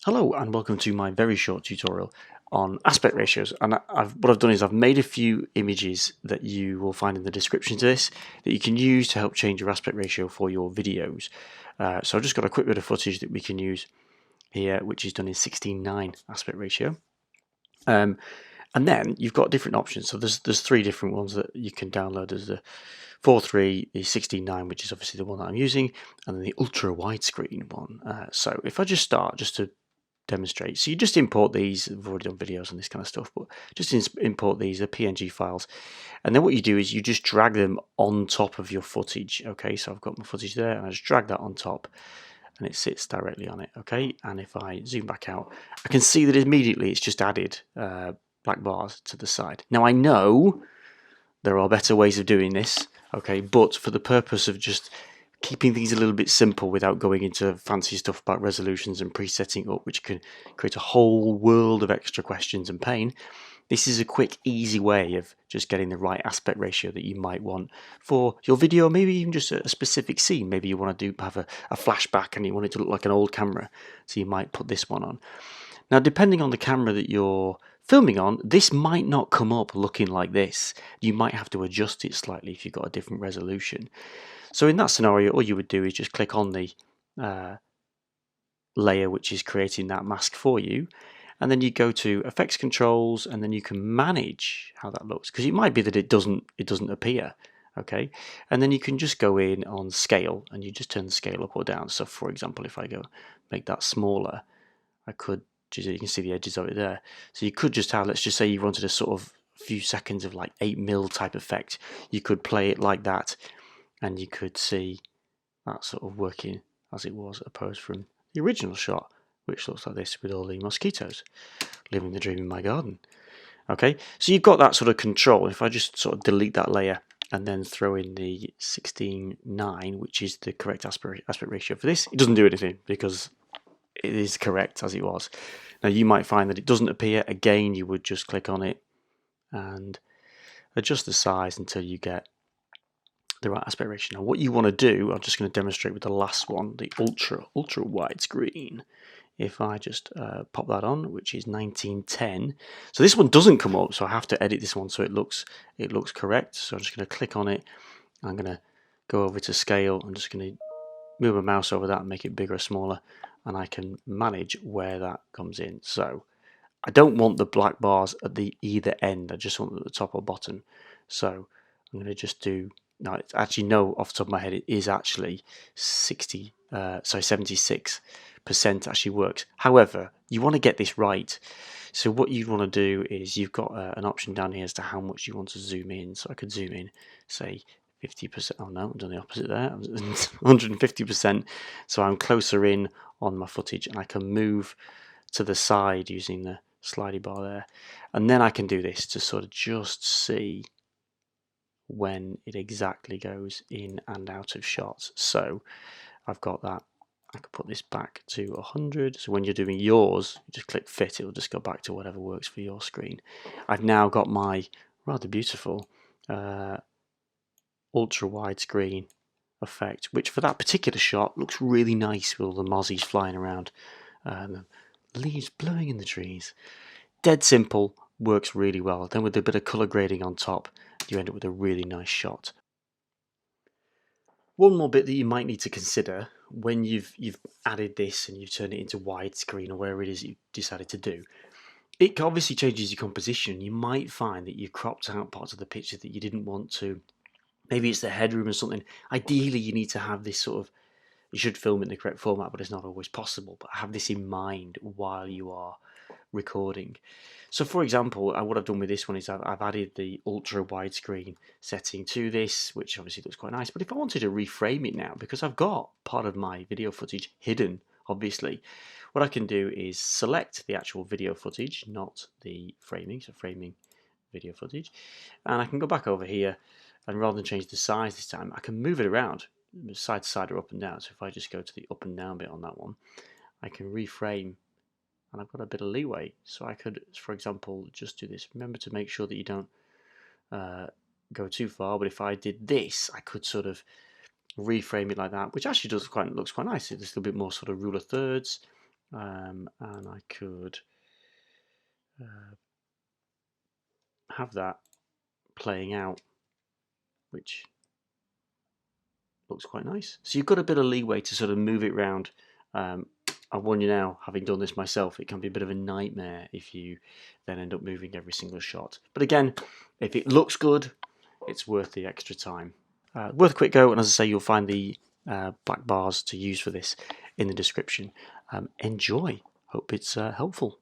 Hello and welcome to my very short tutorial on aspect ratios. And what I've done is I've made a few images that you will find in the description to this that you can use to help change your aspect ratio for your videos. So I've just got a quick bit of footage that we can use here, which is done in 16:9 aspect ratio. And then you've got different options. So there's three different ones that you can download. There's the 4:3, the 16:9, which is obviously the one that I'm using, and then the ultra widescreen one. So if I just start just to demonstrate. So you just import these. We've already done videos on this kind of stuff, but just import these, the PNG files, and then what you do is you just drag them on top of your footage. Okay, so I've got my footage there, and I just drag that on top, and it sits directly on it. Okay, and if I zoom back out, I can see that immediately it's just added black bars to the side. Now I know there are better ways of doing this. Okay, but for the purpose of just keeping things a little bit simple without going into fancy stuff about resolutions and presetting up, which can create a whole world of extra questions and pain. This is a quick, easy way of just getting the right aspect ratio that you might want for your video, maybe even just a specific scene. Maybe you want to have a flashback and you want it to look like an old camera, so you might put this one on. Now, depending on the camera that you're filming on, this might not come up looking like this. You might have to adjust it slightly if you've got a different resolution. So in that scenario, all you would do is just click on the layer which is creating that mask for you, and then you go to effects controls, and then you can manage how that looks, because it might be that it doesn't appear. Okay, and then you can just go in on scale and you just turn the scale up or down. So for example, if I go make that smaller, I could, you can see the edges of it there. So you could just have, let's just say you wanted a sort of few seconds of like 8mm type effect. You could play it like that, and you could see that sort of working as it was, opposed from the original shot, which looks like this with all the mosquitoes living the dream in my garden. Okay, so you've got that sort of control. If I just sort of delete that layer and then throw in the 16:9, which is the correct aspect ratio for this, it doesn't do anything because it is correct as it was. Now you might find that it doesn't appear. Again, you would just click on it and adjust the size until you get the right aspect ratio. Now what you want to do, I'm just going to demonstrate with the last one, the ultra widescreen. If I just pop that on, which is 1910, so this one doesn't come up, so I have to edit this one so it looks correct. So I'm just going to click on it. I'm going to go over to scale. I'm just going to move my mouse over that and make it bigger or smaller, and I can manage where that comes in. So I don't want the black bars at the either end. I just want them at the top or bottom. So I'm going to just do. Now, it's actually no, off the top of my head, it is actually 76% actually works. However, you want to get this right. So what you'd want to do is you've got an option down here as to how much you want to zoom in. So I could zoom in, say 50%. Oh no, I've done the opposite there. 150%. So I'm closer in on my footage, and I can move to the side using the slidey bar there. And then I can do this to sort of just see when it exactly goes in and out of shots. So I've got that. I can put this back to 100. So when you're doing yours, you just click fit, it'll just go back to whatever works for your screen. I've now got my rather beautiful ultra widescreen effect, which for that particular shot looks really nice with all the mozzies flying around and the leaves blowing in the trees. Dead simple, works really well. Then with a bit of colour grading on top, you end up with a really nice shot. One more bit that you might need to consider when you've added this and you've turned it into widescreen or whatever it is you decided to do, it obviously changes your composition. You might find that you've cropped out parts of the picture that you didn't want to. Maybe it's the headroom or something. Ideally, you need to have this sort of, you should film it in the correct format, but it's not always possible. But have this in mind while you are recording. So for example, what I've done with this one is I've added the ultra widescreen setting to this, which obviously looks quite nice. But if I wanted to reframe it now, because I've got part of my video footage hidden, obviously, what I can do is select the actual video footage, not the framing, so framing video footage, and I can go back over here, and rather than change the size this time, I can move it around side to side or up and down. So if I just go to the up and down bit on that one, I can reframe, and I've got a bit of leeway. So I could, for example, just do this. Remember to make sure that you don't go too far, but if I did this, I could sort of reframe it like that, which actually looks quite nice. It's a little bit more sort of rule of thirds, and I could have that playing out, which looks quite nice. So you've got a bit of leeway to sort of move it around. I warn you now, having done this myself, it can be a bit of a nightmare if you then end up moving every single shot. But again, if it looks good, it's worth the extra time. Worth a quick go, and as I say, you'll find the black bars to use for this in the description. Enjoy. Hope it's helpful.